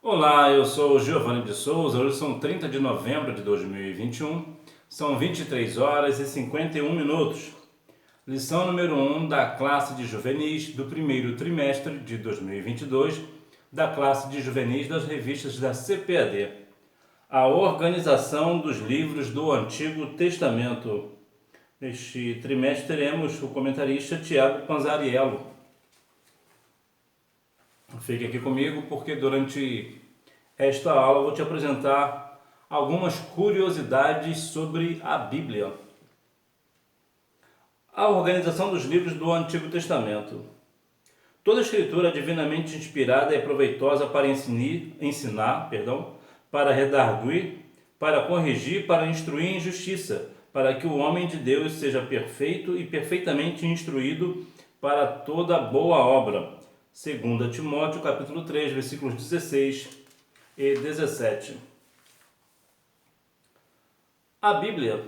Olá, eu sou o Giovanni de Souza. Hoje são 30 de novembro de 2021, são 23 horas e 51 minutos. Lição número 1 da classe de juvenis do primeiro trimestre de 2022, da classe de juvenis das revistas da CPAD. A organização dos livros do Antigo Testamento. Neste trimestre teremos o comentarista Tiago Panzariello. Fique aqui comigo porque durante esta aula eu vou te apresentar algumas curiosidades sobre a Bíblia. A organização dos livros do Antigo Testamento. Toda escritura divinamente inspirada é proveitosa para ensinar, para redarguir, para corrigir, para instruir em justiça, para que o homem de Deus seja perfeito e perfeitamente instruído para toda boa obra. 2 Timóteo, capítulo 3, versículos 16 e 17. A Bíblia.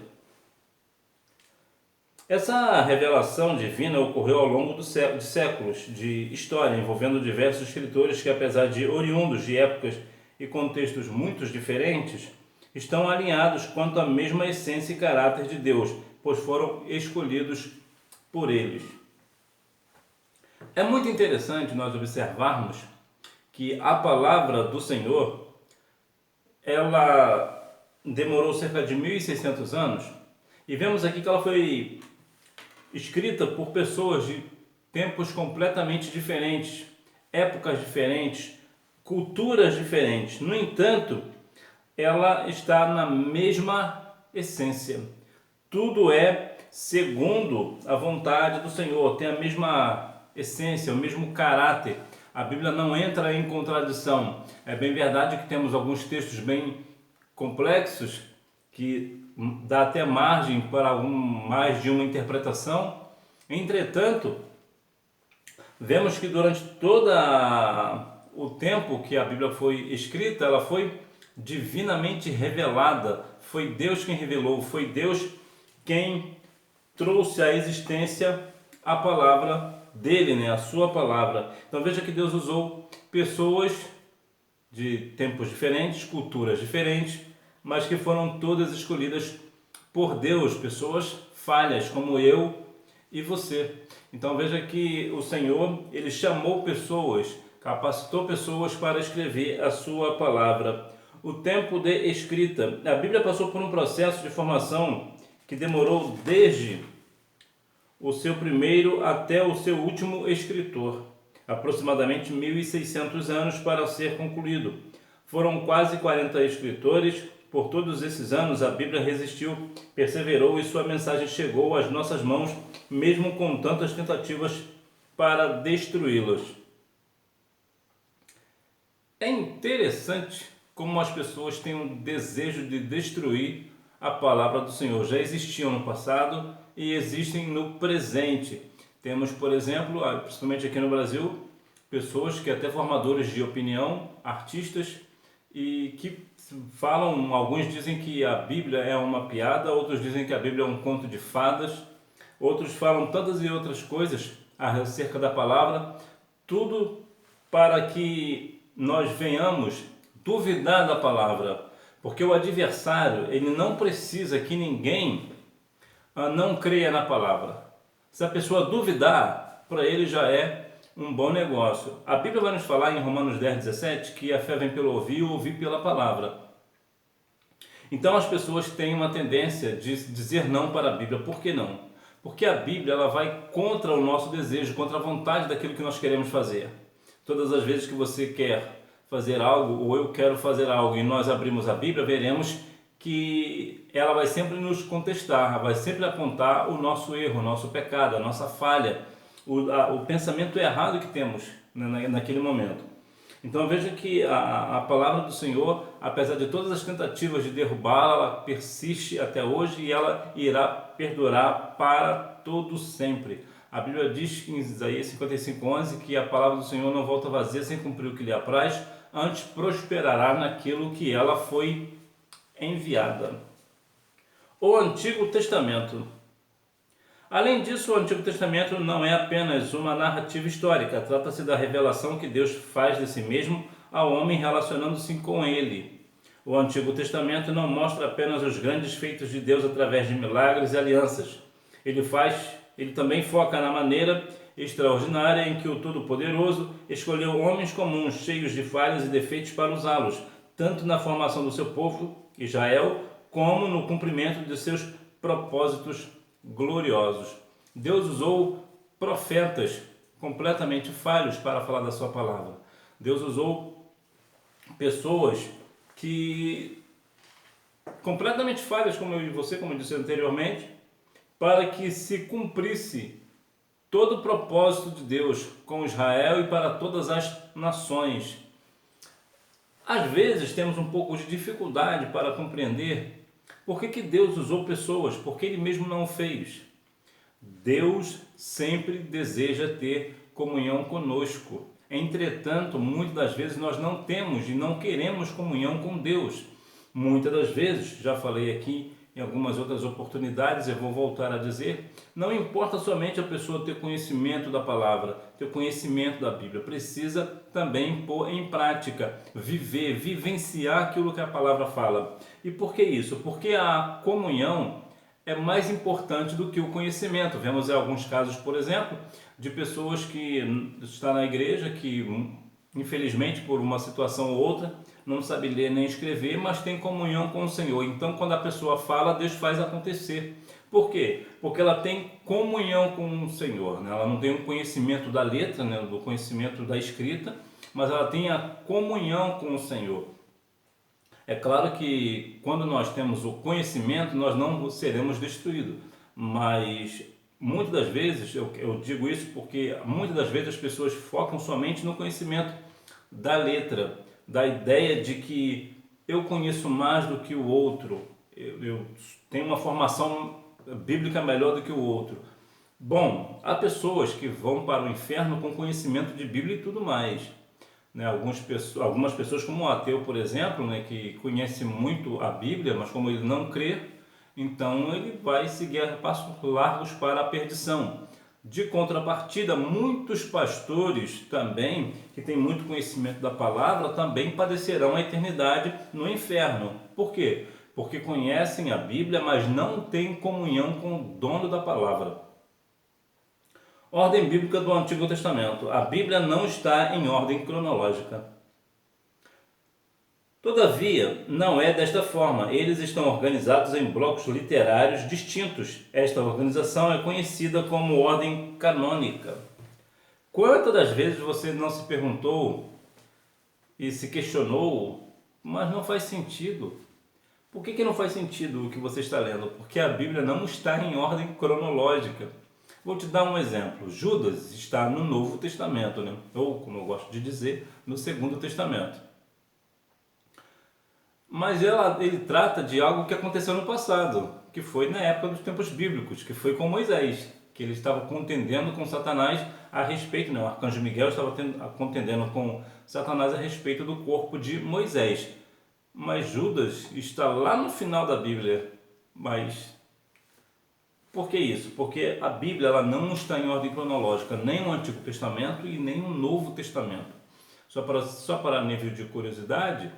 Essa revelação divina ocorreu ao longo de séculos de história, envolvendo diversos escritores que, apesar de oriundos de épocas e contextos muito diferentes, estão alinhados quanto à mesma essência e caráter de Deus, pois foram escolhidos por eles. É muito interessante nós observarmos que a palavra do Senhor, ela demorou cerca de 1.600 anos, e vemos aqui que ela foi escrita por pessoas de tempos completamente diferentes, épocas diferentes, culturas diferentes. No entanto, ela está na mesma essência. Tudo é segundo a vontade do Senhor, tem a mesma essência, o mesmo caráter. A Bíblia não entra em contradição. É bem verdade que temos alguns textos bem complexos que dá até margem para mais de uma interpretação. Entretanto, vemos que durante todo o tempo que a Bíblia foi escrita, ela foi divinamente revelada. Foi Deus quem revelou, foi Deus quem trouxe à existência a palavra dele, a sua palavra. Então veja que Deus usou pessoas de tempos diferentes, culturas diferentes, mas que foram todas escolhidas por Deus, pessoas falhas como eu e você. Então veja que o Senhor, ele chamou pessoas, capacitou pessoas para escrever a sua palavra. O tempo de escrita. A Bíblia passou por um processo de formação que demorou desde o seu primeiro até o seu último escritor, aproximadamente 1.600 anos para ser concluído. Foram quase 40 escritores. Por todos esses anos a Bíblia resistiu, perseverou e sua mensagem chegou às nossas mãos, mesmo com tantas tentativas para destruí-las. É interessante como as pessoas têm um desejo de destruir a palavra do Senhor. Já existiam no passado e existem no presente. Temos, por exemplo, principalmente aqui no Brasil, pessoas que até formadores de opinião, artistas, e que falam, alguns dizem que a Bíblia é uma piada, outros dizem que a Bíblia é um conto de fadas, outros falam tantas e outras coisas acerca da palavra, tudo para que nós venhamos duvidar da palavra, porque o adversário, ele não precisa que ninguém não creia na palavra. Se a pessoa duvidar, para ele já é um bom negócio. A Bíblia vai nos falar em Romanos 10:17 que a fé vem pelo ouvir e o ouvir pela palavra. Então as pessoas têm uma tendência de dizer não para a Bíblia. Por que não? Porque a Bíblia, ela vai contra o nosso desejo, contra a vontade daquilo que nós queremos fazer. Todas as vezes que você quer fazer algo, ou eu quero fazer algo, e nós abrimos a Bíblia, veremos que ela vai sempre nos contestar, vai sempre apontar o nosso erro, o nosso pecado, a nossa falha, o pensamento errado que temos naquele momento. Então veja que a palavra do Senhor, apesar de todas as tentativas de derrubá-la, ela persiste até hoje e ela irá perdurar para todo sempre. A Bíblia diz em Isaías 55:11 que a palavra do Senhor não volta vazia sem cumprir o que lhe apraz, antes prosperará naquilo que ela foi enviada. O Antigo Testamento. Além disso, o Antigo Testamento não é apenas uma narrativa histórica, trata-se da revelação que Deus faz de si mesmo ao homem relacionando-se com ele. O Antigo Testamento não mostra apenas os grandes feitos de Deus através de milagres e alianças. Ele também foca na maneira extraordinária em que o Todo-Poderoso escolheu homens comuns, cheios de falhas e defeitos para usá-los, tanto na formação do seu povo, Israel, como no cumprimento de seus propósitos gloriosos. Deus usou profetas completamente falhos para falar da sua palavra. Deus usou pessoas que completamente falhas, como eu e você, como eu disse anteriormente, para que se cumprisse todo o propósito de Deus com Israel e para todas as nações. Às vezes temos um pouco de dificuldade para compreender por que Deus usou pessoas, porque Ele mesmo não o fez. Deus sempre deseja ter comunhão conosco. Entretanto, muitas das vezes nós não temos e não queremos comunhão com Deus. Muitas das vezes, já falei aqui em algumas outras oportunidades, eu vou voltar a dizer, não importa somente a pessoa ter conhecimento da palavra, ter conhecimento da Bíblia, precisa também pôr em prática, vivenciar aquilo que a palavra fala. E por que isso? Porque a comunhão é mais importante do que o conhecimento. Vemos alguns casos, por exemplo, de pessoas que estão na igreja, que infelizmente por uma situação ou outra não sabe ler nem escrever, mas tem comunhão com o Senhor. Então quando a pessoa fala, Deus faz acontecer. Por quê? Porque ela tem comunhão com o Senhor, né? Ela não tem um conhecimento da letra, né? Do conhecimento da escrita, mas ela tem a comunhão com o Senhor. É claro que quando nós temos o conhecimento, nós não seremos destruídos, mas muitas das vezes, eu digo isso porque muitas das vezes as pessoas focam somente no conhecimento da letra, da ideia de que eu conheço mais do que o outro, eu tenho uma formação bíblica melhor do que o outro. Bom, há pessoas que vão para o inferno com conhecimento de Bíblia e tudo mais, né? Algumas pessoas, como o ateu, por exemplo, né, que conhece muito a Bíblia, mas como ele não crê, então ele vai seguir a passos largos para a perdição. De contrapartida, muitos pastores também, que têm muito conhecimento da palavra, também padecerão a eternidade no inferno. Por quê? Porque conhecem a Bíblia, mas não têm comunhão com o dono da palavra. Ordem bíblica do Antigo Testamento. A Bíblia não está em ordem cronológica. Todavia, não é desta forma. Eles estão organizados em blocos literários distintos. Esta organização é conhecida como ordem canônica. Quantas das vezes você não se perguntou e se questionou, mas não faz sentido? Por que não faz sentido o que você está lendo? Porque a Bíblia não está em ordem cronológica. Vou te dar um exemplo. Judas está no Novo Testamento, né? Ou, como eu gosto de dizer, no Segundo Testamento. Mas ele trata de algo que aconteceu no passado, que foi na época dos tempos bíblicos, que foi com Moisés, que ele estava contendendo com Satanás a respeito, né? O arcanjo Miguel estava contendendo com Satanás a respeito do corpo de Moisés. Mas Judas está lá no final da Bíblia. Mas por que isso? Porque a Bíblia ela não está em ordem cronológica, nem o Antigo Testamento e nem o Novo Testamento. Só para nível de curiosidade,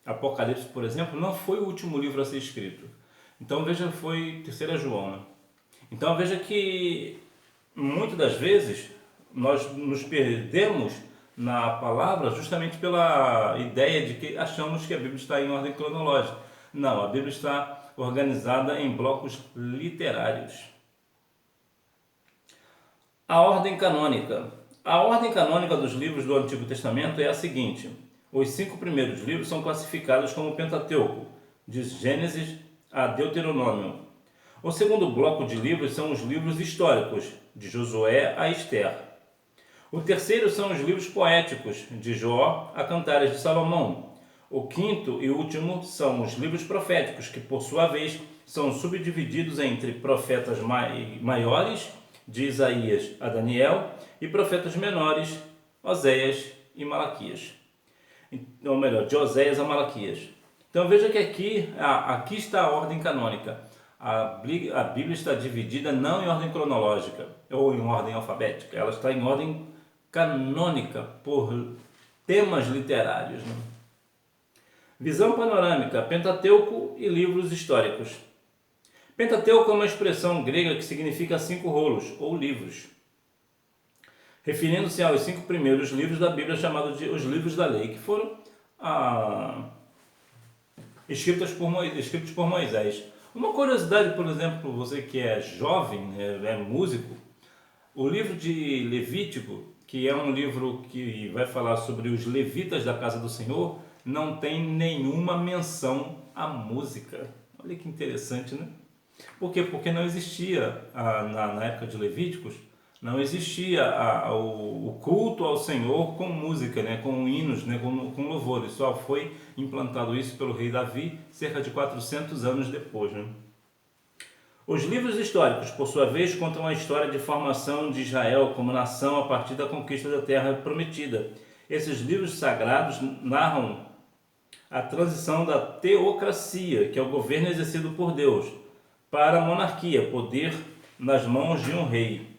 Apocalipse, por exemplo, não foi o último livro a ser escrito. Então veja, foi 3 João, né? Então veja que muitas das vezes nós nos perdemos na palavra justamente pela ideia de que achamos que a Bíblia está em ordem cronológica. Não, a Bíblia está organizada em blocos literários. A ordem canônica. A ordem canônica dos livros do Antigo Testamento é a seguinte: os 5 primeiros livros são classificados como Pentateuco, de Gênesis a Deuteronômio. O segundo bloco de livros são os livros históricos, de Josué a Esther. O terceiro são os livros poéticos, de Jó a Cantares de Salomão. O quinto e último são os livros proféticos, que por sua vez são subdivididos entre profetas maiores, de Isaías a Daniel, e profetas menores, Oséias e Malaquias. Ou melhor, de Oséias a Malaquias. Então veja que aqui está a ordem canônica. A Bíblia está dividida não em ordem cronológica ou em ordem alfabética, ela está em ordem canônica por temas literários, né? Visão panorâmica, Pentateuco e livros históricos. Pentateuco é uma expressão grega que significa 5 rolos ou livros, referindo-se aos 5 primeiros livros da Bíblia, chamados de os livros da lei, que foram escritos por Moisés. Uma curiosidade, por exemplo, você que é jovem, é músico, o livro de Levítico, que é um livro que vai falar sobre os levitas da casa do Senhor, não tem nenhuma menção à música. Olha que interessante, né? Por quê? Porque não existia, na época de Levíticos, não existia o culto ao Senhor com música, né? Com hinos, né? Com louvores. Só foi implantado isso pelo rei Davi cerca de 400 anos depois, né? Os livros históricos, por sua vez, contam a história de formação de Israel como nação a partir da conquista da Terra Prometida. Esses livros sagrados narram a transição da teocracia, que é o governo exercido por Deus, para a monarquia, poder nas mãos de um rei,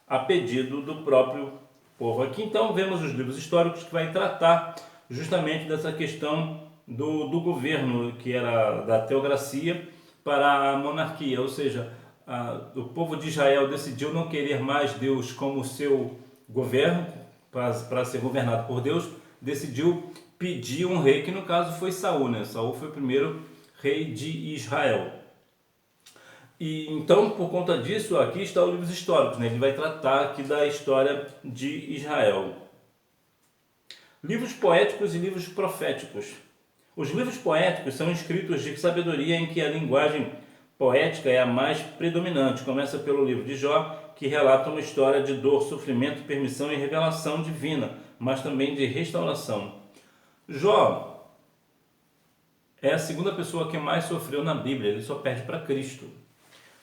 a pedido do próprio povo. Aqui então vemos os livros históricos que vai tratar justamente dessa questão do governo, que era da teocracia para a monarquia, ou seja, o povo de Israel decidiu não querer mais Deus como seu governo, para ser governado por Deus, decidiu pedir um rei, que no caso foi Saul, né? Saul foi o primeiro rei de Israel. E então, por conta disso, aqui está os livros históricos, né? Ele vai tratar aqui da história de Israel. Livros poéticos e livros proféticos. Os livros poéticos são escritos de sabedoria em que a linguagem poética é a mais predominante. Começa pelo livro de Jó, que relata uma história de dor, sofrimento, permissão e revelação divina, mas também de restauração. Jó é a segunda pessoa que mais sofreu na Bíblia, ele só perde para Cristo.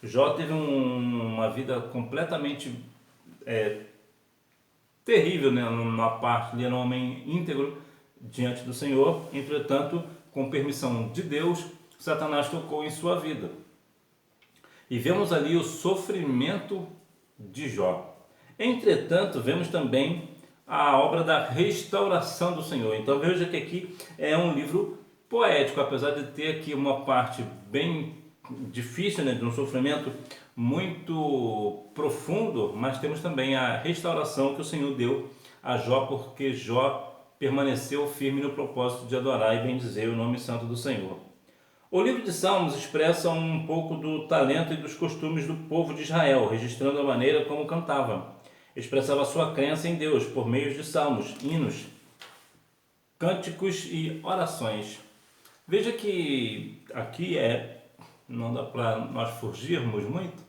Jó teve uma vida completamente terrível, né? Na parte, ele era um homem íntegro diante do Senhor, entretanto, com permissão de Deus, Satanás tocou em sua vida. E vemos ali o sofrimento de Jó. Entretanto, vemos também a obra da restauração do Senhor. Então veja que aqui é um livro poético, apesar de ter aqui uma parte bem difícil, né, de um sofrimento muito profundo, mas temos também a restauração que o Senhor deu a Jó, porque Jó permaneceu firme no propósito de adorar e bendizer o nome santo do Senhor. O livro de Salmos expressa um pouco do talento e dos costumes do povo de Israel, registrando a maneira como cantava. Expressava sua crença em Deus por meio de salmos, hinos, cânticos e orações. Veja que aqui não dá para nós fugirmos muito,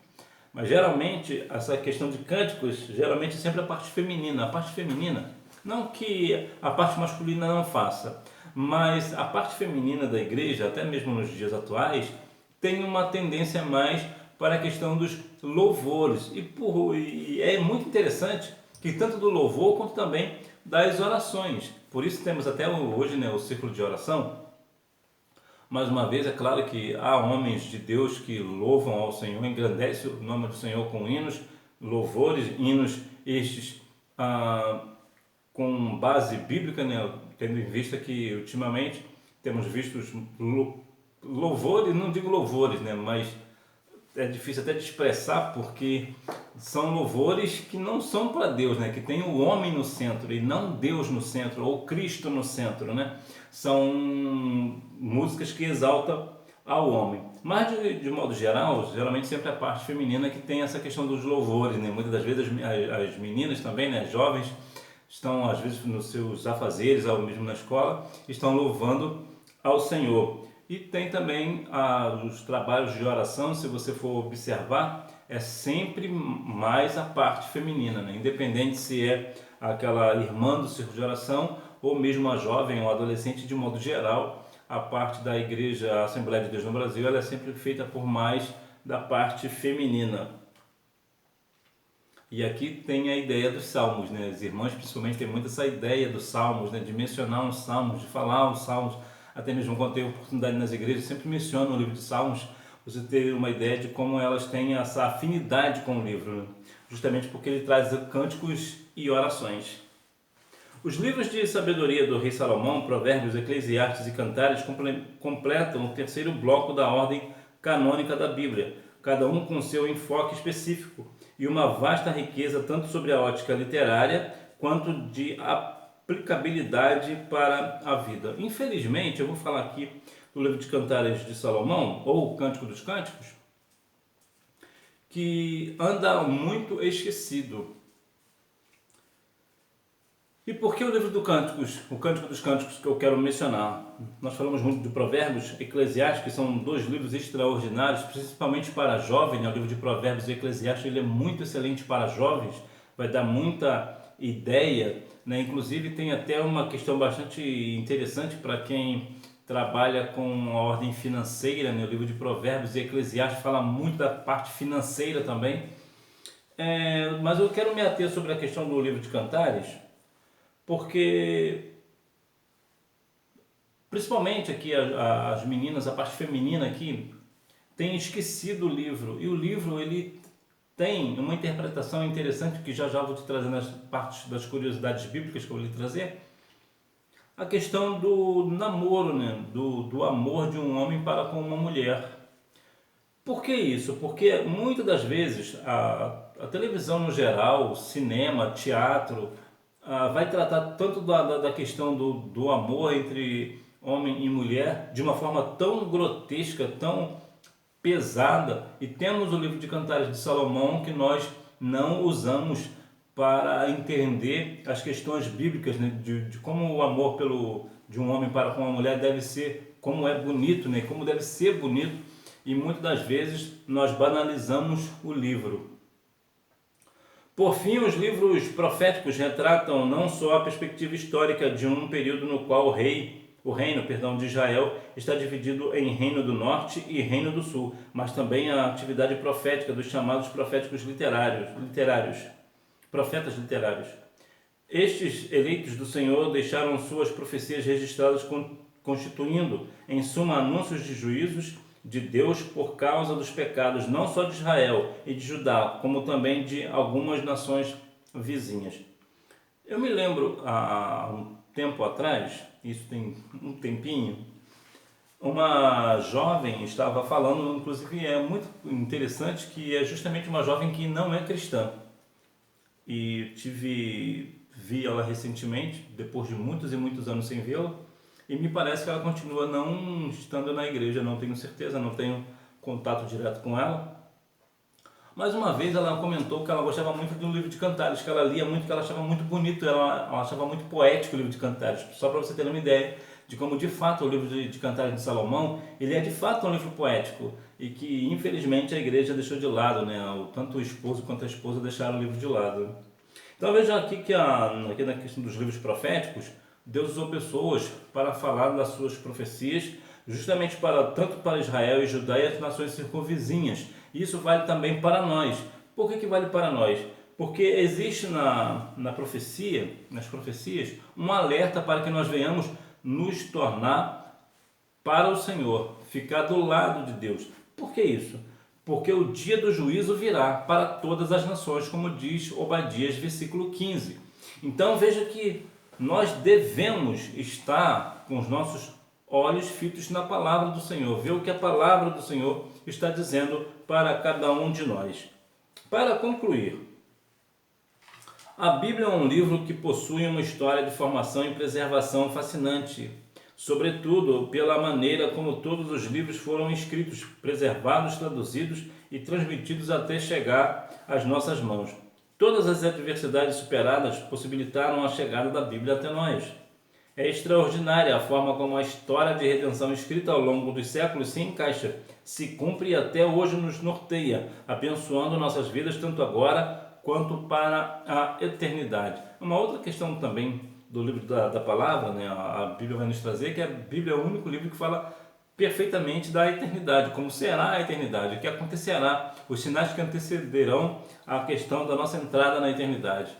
mas geralmente essa questão de cânticos, geralmente sempre a parte feminina. A parte feminina, não que a parte masculina não faça, mas a parte feminina da igreja, até mesmo nos dias atuais, tem uma tendência mais para a questão dos louvores. E é muito interessante que tanto do louvor quanto também das orações. Por isso temos até hoje, né, o círculo de oração. Mais uma vez, é claro que há homens de Deus que louvam ao Senhor, engrandecem o nome do Senhor com hinos, louvores, hinos estes com base bíblica, né? Tendo em vista que ultimamente temos visto louvores, não digo louvores, né? Mas é difícil até de expressar, porque são louvores que não são para Deus, né? Que tem o homem no centro e não Deus no centro, ou Cristo no centro, né? São músicas que exaltam ao homem. Mas de modo geral, geralmente sempre a parte feminina que tem essa questão dos louvores, né? Muitas das vezes as meninas também, né? Jovens, estão às vezes nos seus afazeres, ou mesmo na escola, estão louvando ao Senhor. E tem também os trabalhos de oração, se você for observar, é sempre mais a parte feminina, né? Independente se é aquela irmã do círculo de oração, ou mesmo a jovem ou adolescente, de modo geral, a parte da igreja, a Assembleia de Deus no Brasil, ela é sempre feita por mais da parte feminina. E aqui tem a ideia dos salmos, né? As irmãs principalmente têm muito essa ideia dos salmos, né? De mencionar os salmos, de falar os salmos, até mesmo quando tem oportunidade nas igrejas, sempre mencionam o livro de Salmos, você ter uma ideia de como elas têm essa afinidade com o livro, né? Justamente porque ele traz cânticos e orações. Os livros de sabedoria do rei Salomão, Provérbios, Eclesiastes e Cantares completam o terceiro bloco da ordem canônica da Bíblia, cada um com seu enfoque específico e uma vasta riqueza tanto sobre a ótica literária quanto de aplicabilidade para a vida. Infelizmente, eu vou falar aqui do livro de Cantares de Salomão, ou Cântico dos Cânticos, que anda muito esquecido. E por que o livro do Cânticos, o Cântico dos Cânticos que eu quero mencionar? Nós falamos muito de Provérbios, Eclesiastes, que são dois livros extraordinários, principalmente para jovens, né? O livro de Provérbios e Eclesiastes ele é muito excelente para jovens, vai dar muita ideia, né? Inclusive tem até uma questão bastante interessante para quem trabalha com a ordem financeira, né? O livro de Provérbios e Eclesiastes fala muito da parte financeira também. Mas eu quero me ater sobre a questão do livro de Cantares, porque principalmente aqui as meninas, a parte feminina aqui, tem esquecido o livro. E o livro ele tem uma interpretação interessante que já vou te trazer nas partes das curiosidades bíblicas que eu vou lhe trazer. A questão do namoro, né? do amor de um homem para com uma mulher. Por que isso? Porque muitas das vezes a televisão no geral, cinema, teatro, vai tratar tanto da questão do amor entre homem e mulher de uma forma tão grotesca, tão pesada, e temos o livro de Cantares de Salomão que nós não usamos para entender as questões bíblicas, né, de como o amor de um homem para com uma mulher deve ser, como é bonito, né, como deve ser bonito, e muitas das vezes nós banalizamos o livro. Por fim, os livros proféticos retratam não só a perspectiva histórica de um período no qual o reino de Israel está dividido em Reino do Norte e Reino do Sul, mas também a atividade profética dos chamados proféticos profetas literários. Estes eleitos do Senhor deixaram suas profecias registradas constituindo, em suma, anúncios de juízos de Deus por causa dos pecados não só de Israel e de Judá, como também de algumas nações vizinhas. Eu me lembro há um tempo atrás, isso tem um tempinho, uma jovem estava falando, inclusive é muito interessante, que é justamente uma jovem que não é cristã. E vi ela recentemente, depois de muitos e muitos anos sem vê-la, e me parece que ela continua não estando na igreja, não tenho certeza, não tenho contato direto com ela. Mas uma vez ela comentou que ela gostava muito do livro de Cantares, que ela lia muito, que ela achava muito bonito, ela achava muito poético o livro de Cantares. Só para você ter uma ideia de como de fato o livro de Cantares de Salomão, ele é de fato um livro poético e que infelizmente a igreja deixou de lado, né? Tanto o esposo quanto a esposa deixaram o livro de lado. Então veja aqui que aqui na questão dos livros proféticos, Deus usou pessoas para falar das suas profecias, justamente tanto para Israel e Judá e as nações circunvizinhas. Isso vale também para nós. Por que vale para nós? Porque existe na profecia, nas profecias, um alerta para que nós venhamos nos tornar para o Senhor, ficar do lado de Deus. Por que isso? Porque o dia do juízo virá para todas as nações, como diz Obadias, versículo 15. Então veja que nós devemos estar com os nossos olhos fitos na palavra do Senhor, ver o que a palavra do Senhor está dizendo para cada um de nós. Para concluir, a Bíblia é um livro que possui uma história de formação e preservação fascinante, sobretudo pela maneira como todos os livros foram escritos, preservados, traduzidos e transmitidos até chegar às nossas mãos. Todas as adversidades superadas possibilitaram a chegada da Bíblia até nós. É extraordinária a forma como a história de redenção escrita ao longo dos séculos se encaixa, se cumpre e até hoje nos norteia, abençoando nossas vidas tanto agora quanto para a eternidade. Uma outra questão também do livro da palavra, né? A Bíblia vai nos trazer que a Bíblia é o único livro que fala perfeitamente da eternidade, como será a eternidade, o que acontecerá, os sinais que antecederão a questão da nossa entrada na eternidade.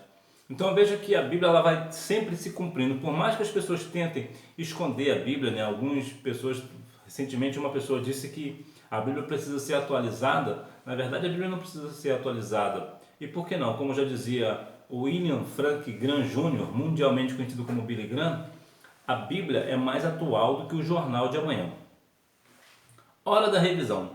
Então veja que a Bíblia ela vai sempre se cumprindo, por mais que as pessoas tentem esconder a Bíblia, né? Algumas pessoas, recentemente uma pessoa disse que A Bíblia precisa ser atualizada. Na verdade, a Bíblia não precisa ser atualizada. E por que não? Como já dizia o William Frank Graham Jr., mundialmente conhecido como Billy Graham, a Bíblia é mais atual do que o jornal de amanhã. Hora da revisão.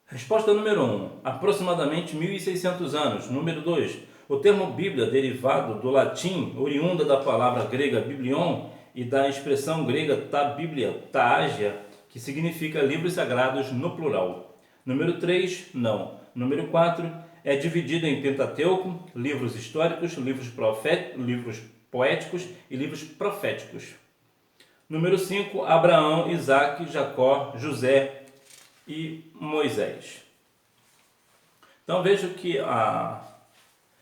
Resposta número 1. Aproximadamente 1.600 anos. Número 2. O termo Bíblia, derivado do latim, oriunda da palavra grega biblion e da expressão grega ta biblia, taagia, que significa livros sagrados no plural. Número 3. Não. Número 4. É dividido em Pentateuco, livros históricos, livros poéticos e livros proféticos. Número 5, Abraão, Isaac, Jacó, José e Moisés. Então vejo que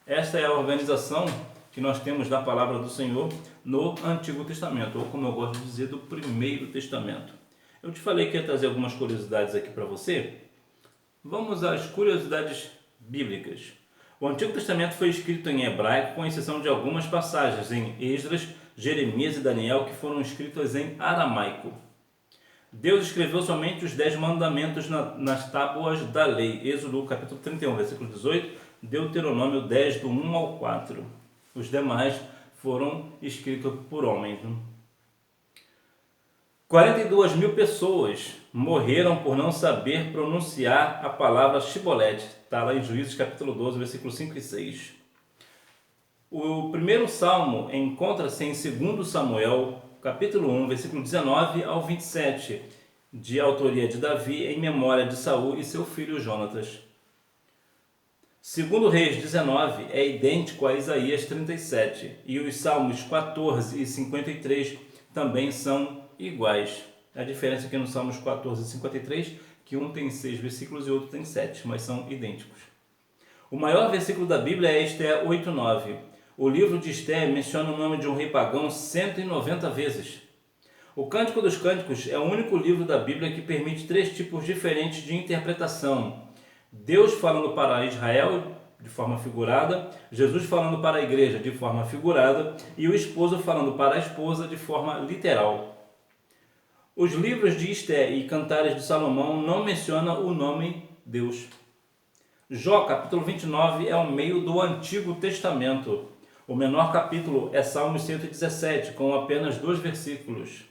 esta é a organização que nós temos da palavra do Senhor no Antigo Testamento, ou como eu gosto de dizer, do Primeiro Testamento. Eu te falei que ia trazer algumas curiosidades aqui para você. Vamos às curiosidades bíblicas. O Antigo Testamento foi escrito em hebraico, com exceção de algumas passagens em Esdras, Jeremias e Daniel, que foram escritas em aramaico. Deus escreveu somente os 10 mandamentos nas tábuas da lei. Êxodo capítulo 31, versículo 18, Deuteronômio 10, do 1 ao 4. Os demais foram escritos por homens. 42 mil pessoas morreram por não saber pronunciar a palavra Shibolete. Está lá em Juízes capítulo 12, versículos 5 e 6. O primeiro salmo encontra-se em 2 Samuel, capítulo 1, versículo 19 ao 27, de autoria de Davi, em memória de Saul e seu filho Jonatas. 2 Reis 19 é idêntico a Isaías 37, e os salmos 14 e 53 também são iguais. A diferença aqui nos Salmos 14 e 53, que um tem 6 versículos e outro tem 7, mas são idênticos. O maior versículo da Bíblia é Esther 8:9. O livro de Esther menciona o nome de um rei pagão 190 vezes. O Cântico dos Cânticos é o único livro da Bíblia que permite 3 tipos diferentes de interpretação. Deus falando para Israel de forma figurada, Jesus falando para a igreja de forma figurada e o esposo falando para a esposa de forma literal. Os livros de Esther e Cantares de Salomão não mencionam o nome Deus. Jó, capítulo 29, é o meio do Antigo Testamento. O menor capítulo é Salmo 117, com apenas 2 versículos.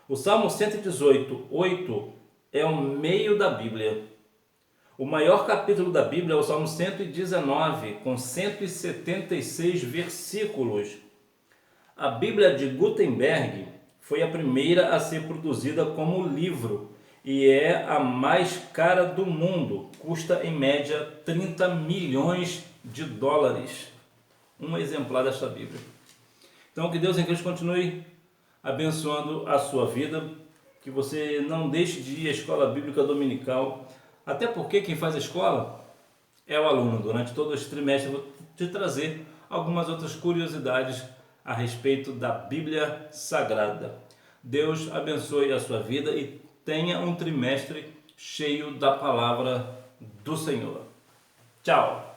O Salmo 118, 8, é o meio da Bíblia. O maior capítulo da Bíblia é o Salmo 119, com 176 versículos. A Bíblia de Gutenberg foi a primeira a ser produzida como livro e é a mais cara do mundo. Custa em média 30 milhões de dólares. Um exemplar desta Bíblia. Então que Deus em Cristo continue abençoando a sua vida, que você não deixe de ir à escola bíblica dominical, até porque quem faz a escola é o aluno. Durante todo esse trimestre eu vou te trazer algumas outras curiosidades a respeito da Bíblia Sagrada. Deus abençoe a sua vida e tenha um trimestre cheio da palavra do Senhor. Tchau!